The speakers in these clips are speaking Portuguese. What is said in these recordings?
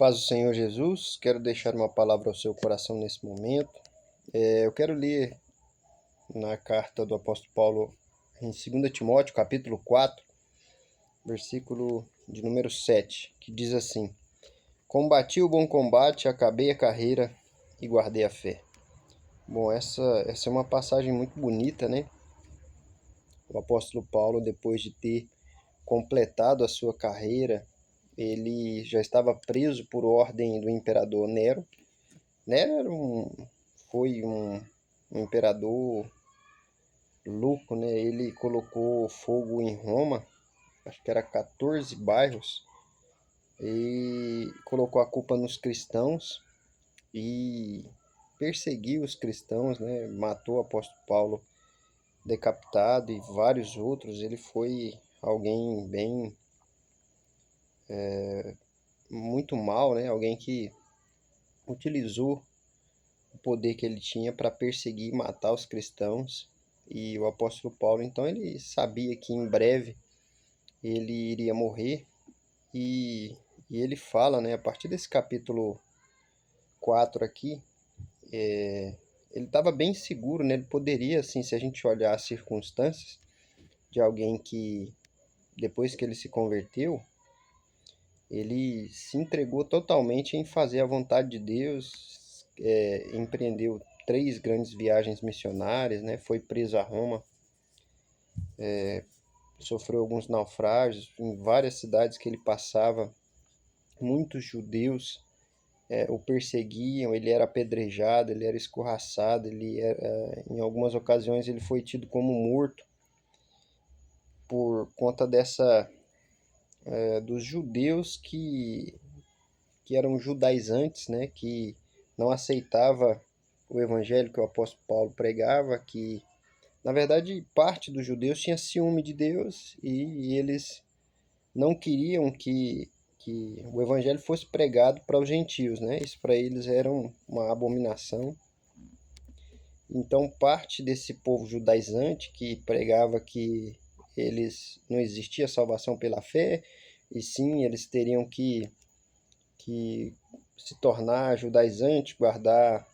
Paz do Senhor Jesus, quero deixar uma palavra ao seu coração nesse momento. Eu quero ler na carta do apóstolo Paulo em 2 Timóteo, capítulo 4, versículo de número 7, que diz assim: Combati o bom combate, acabei a carreira e guardei a fé. Bom, essa é uma passagem muito bonita, né? O apóstolo Paulo, depois de ter completado a sua carreira, ele já estava preso por ordem do imperador Nero. Nero foi um imperador louco, né? Ele colocou fogo em Roma, acho que era 14 bairros, e colocou a culpa nos cristãos e perseguiu os cristãos, né? Matou o apóstolo Paulo decapitado e vários outros. Ele foi alguém bem muito mal, né? Alguém que utilizou o poder que ele tinha para perseguir e matar os cristãos. E o apóstolo Paulo, então, ele sabia que em breve ele iria morrer, e, e ele fala, né, a partir desse capítulo 4 aqui, ele estava bem seguro, né, ele poderia, assim, se a gente olhar as circunstâncias de alguém que, depois que ele se converteu, ele se entregou totalmente em fazer a vontade de Deus, empreendeu 3 grandes viagens missionárias, né, foi preso a Roma, sofreu alguns naufrágios em várias cidades que ele passava. Muitos judeus o perseguiam, ele era apedrejado, ele era escorraçado, em algumas ocasiões ele foi tido como morto por conta dos judeus que eram judaizantes, né, que não aceitava o evangelho que o apóstolo Paulo pregava, que na verdade parte dos judeus tinha ciúme de Deus e eles não queriam que o evangelho fosse pregado para os gentios, né? Isso para eles era uma abominação. Então, parte desse povo judaizante que pregava que eles não existia salvação pela fé, e sim eles teriam que se tornar judaizante, guardar,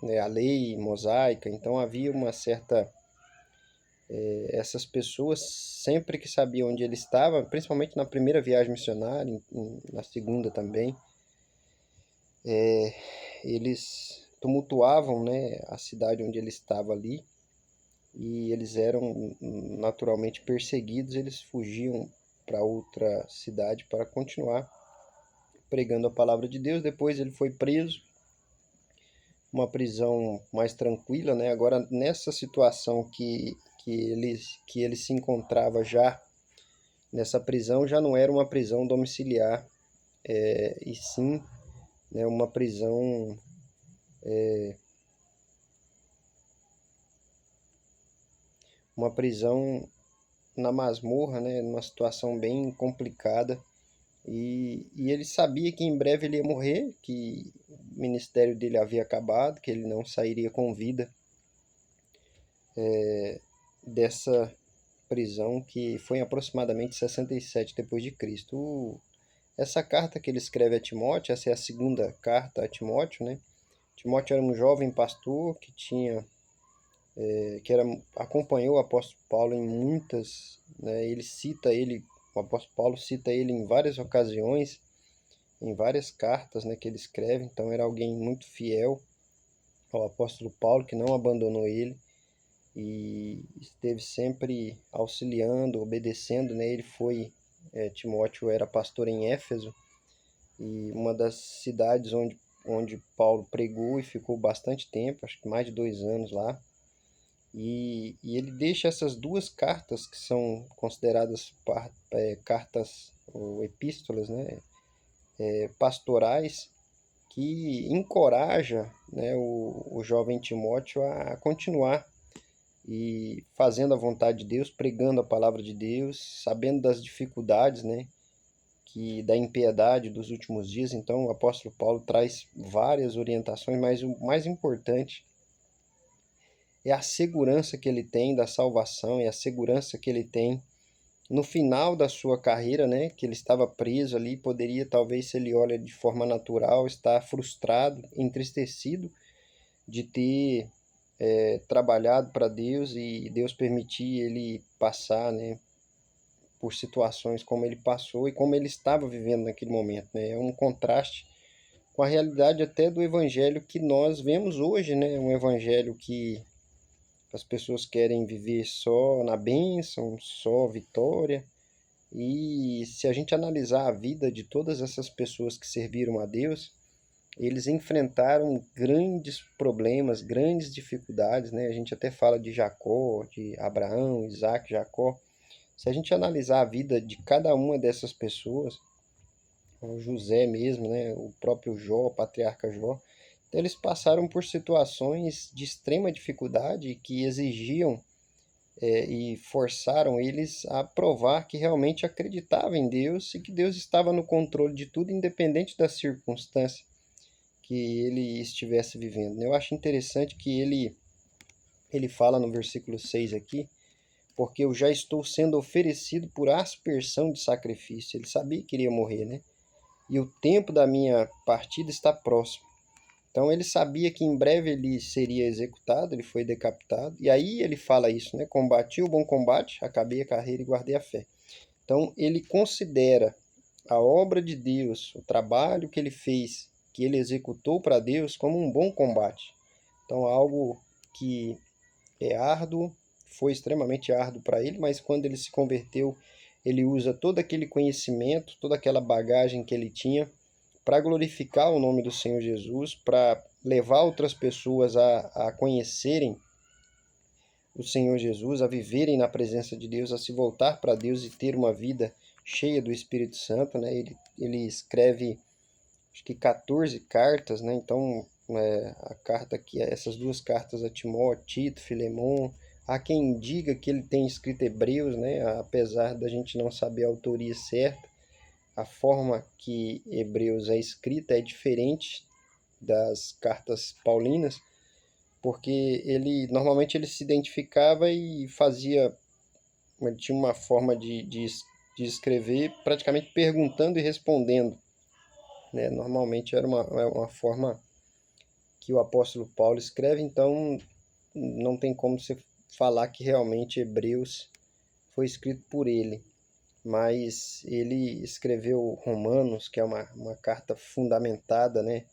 né, a lei mosaica. Então, havia uma certa essas pessoas, sempre que sabiam onde ele estava, principalmente na primeira viagem missionária, na segunda também, eles tumultuavam, né, a cidade onde ele estava ali, e eles eram naturalmente perseguidos. Eles fugiam para outra cidade para continuar pregando a palavra de Deus. Depois ele foi preso, uma prisão mais tranquila, né? Agora, nessa situação que ele se encontrava já, nessa prisão já não era uma prisão domiciliar, e sim, né, uma prisão na masmorra, né, numa situação bem complicada. E ele sabia que em breve ele ia morrer, que o ministério dele havia acabado, que ele não sairia com vida dessa prisão, que foi em aproximadamente 67 depois de Cristo. Essa carta que ele escreve a Timóteo, essa é a segunda carta a Timóteo, né? Timóteo era um jovem pastor que acompanhou o apóstolo Paulo em muitas, né? O apóstolo Paulo cita ele em várias ocasiões, em várias cartas, né, que ele escreve. Então era alguém muito fiel ao apóstolo Paulo, que não abandonou ele e esteve sempre auxiliando, obedecendo, né? Timóteo era pastor em Éfeso, e uma das cidades onde Paulo pregou e ficou bastante tempo, acho que mais de 2 anos lá. E ele deixa essas 2 cartas, que são consideradas cartas ou epístolas, né, pastorais, que encoraja, né, o jovem Timóteo a continuar e fazendo a vontade de Deus, pregando a palavra de Deus, sabendo das dificuldades, né, da impiedade dos últimos dias. Então o apóstolo Paulo traz várias orientações, mas o mais importante é a segurança que ele tem da salvação, e a segurança que ele tem no final da sua carreira, né, que ele estava preso ali, poderia talvez, se ele olha de forma natural, estar frustrado, entristecido de ter trabalhado para Deus e Deus permitir ele passar, né, por situações como ele passou e como ele estava vivendo naquele momento, né? É um contraste com a realidade até do evangelho que nós vemos hoje, né? Um evangelho que as pessoas querem viver só na bênção, só vitória. E se a gente analisar a vida de todas essas pessoas que serviram a Deus, eles enfrentaram grandes problemas, grandes dificuldades, né? A gente até fala de Jacó, de Abraão, Isaac, Jacó. Se a gente analisar a vida de cada uma dessas pessoas, o José mesmo, né, o próprio Jó, o patriarca Jó, então eles passaram por situações de extrema dificuldade que exigiam e forçaram eles a provar que realmente acreditavam em Deus e que Deus estava no controle de tudo, independente da circunstância que ele estivesse vivendo. Eu acho interessante que ele fala no versículo 6 aqui, porque eu já estou sendo oferecido por aspersão de sacrifício. Ele sabia que iria morrer, né? E o tempo da minha partida está próximo. Então ele sabia que em breve ele seria executado, ele foi decapitado. E aí ele fala isso, né? Combati o bom combate, acabei a carreira e guardei a fé. Então ele considera a obra de Deus, o trabalho que ele fez, que ele executou para Deus, como um bom combate. Então algo que é árduo, foi extremamente árduo para ele, mas quando ele se converteu, ele usa todo aquele conhecimento, toda aquela bagagem que ele tinha para glorificar o nome do Senhor Jesus, para levar outras pessoas a conhecerem o Senhor Jesus, a viverem na presença de Deus, a se voltar para Deus e ter uma vida cheia do Espírito Santo, né? Ele escreve, acho que 14 cartas, né? Então, a carta que essas duas cartas a Timóteo, Tito, Filemon, há quem diga que ele tem escrito Hebreus, né? Apesar da gente não saber a autoria certa, a forma que Hebreus é escrita é diferente das cartas paulinas, porque normalmente ele se identificava e fazia, ele tinha uma forma de escrever praticamente perguntando e respondendo, né? Normalmente era uma forma que o apóstolo Paulo escreve, então não tem como você falar que realmente Hebreus foi escrito por ele, mas ele escreveu Romanos, que é uma carta fundamentada, né?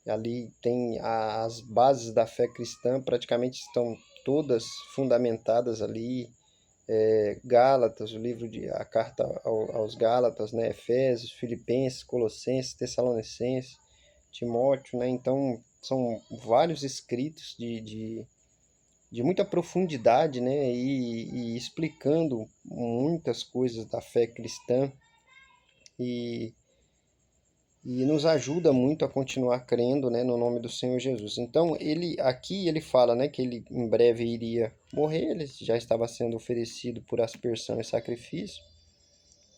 Ali tem as bases da fé cristã, praticamente estão todas fundamentadas ali. Gálatas, a carta aos Gálatas, né? Efésios, Filipenses, Colossenses, Tessalonicenses, Timóteo, né? Então são vários escritos de muita profundidade, né? E explicando muitas coisas da fé cristã e, e nos ajuda muito a continuar crendo, né, no nome do Senhor Jesus. Então ele fala, né, que ele em breve iria morrer, ele já estava sendo oferecido por aspersão e sacrifício,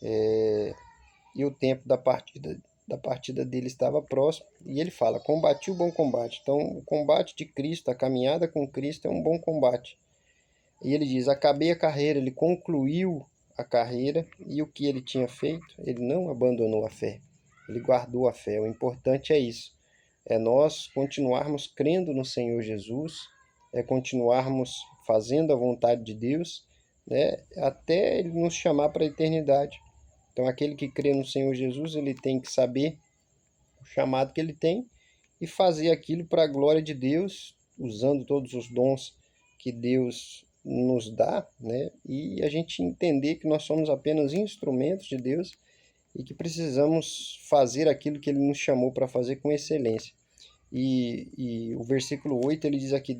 e o tempo da partida dele estava próximo, e ele fala: combati o bom combate. Então o combate de Cristo, a caminhada com Cristo é um bom combate. E ele diz: acabei a carreira, ele concluiu a carreira, e o que ele tinha feito? Ele não abandonou a fé, ele guardou a fé. O importante é isso, é nós continuarmos crendo no Senhor Jesus, é continuarmos fazendo a vontade de Deus, né, até ele nos chamar para a eternidade. Então aquele que crê no Senhor Jesus, ele tem que saber o chamado que ele tem e fazer aquilo para a glória de Deus, usando todos os dons que Deus nos dá, né? E a gente entender que nós somos apenas instrumentos de Deus e que precisamos fazer aquilo que ele nos chamou para fazer com excelência. E o versículo 8 ele diz aqui,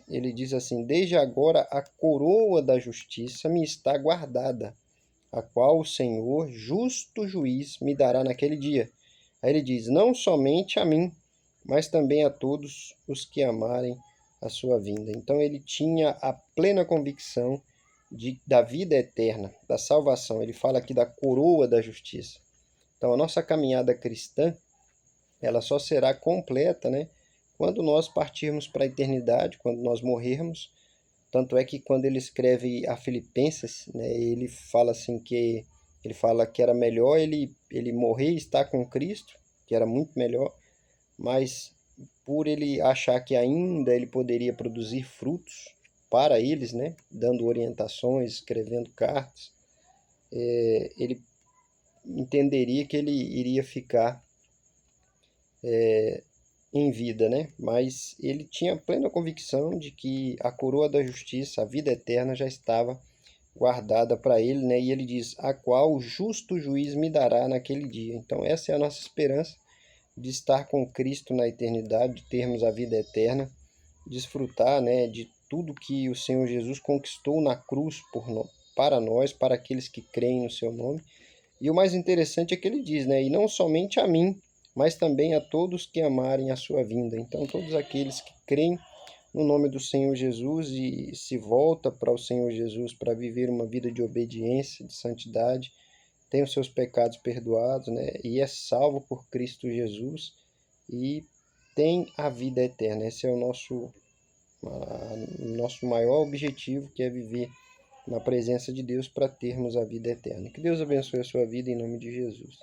ele diz assim: desde agora a coroa da justiça me está guardada, a qual o Senhor, justo juiz, me dará naquele dia. Aí ele diz: não somente a mim, mas também a todos os que amarem a sua vinda. Então ele tinha a plena convicção da vida eterna, da salvação. Ele fala aqui da coroa da justiça. Então a nossa caminhada cristã, ela só será completa, né, quando nós partirmos para a eternidade, quando nós morrermos, Tanto é que quando ele escreve a Filipenses, né, ele fala assim que era melhor ele morrer e estar com Cristo, que era muito melhor, mas por ele achar que ainda ele poderia produzir frutos para eles, né, dando orientações, escrevendo cartas, ele entenderia que ele iria ficar em vida, né? Mas ele tinha plena convicção de que a coroa da justiça, a vida eterna, já estava guardada para ele, né? E ele diz: a qual o justo juiz me dará naquele dia. Então, essa é a nossa esperança de estar com Cristo na eternidade, de termos a vida eterna, desfrutar, né, de tudo que o Senhor Jesus conquistou na cruz para nós, para aqueles que creem no seu nome. E o mais interessante é que ele diz, né, e não somente a mim, mas também a todos que amarem a sua vinda. Então, todos aqueles que creem no nome do Senhor Jesus e se volta para o Senhor Jesus para viver uma vida de obediência, de santidade, tem os seus pecados perdoados, né? E é salvo por Cristo Jesus e tem a vida eterna. Esse é o nosso maior objetivo, que é viver na presença de Deus para termos a vida eterna. Que Deus abençoe a sua vida em nome de Jesus.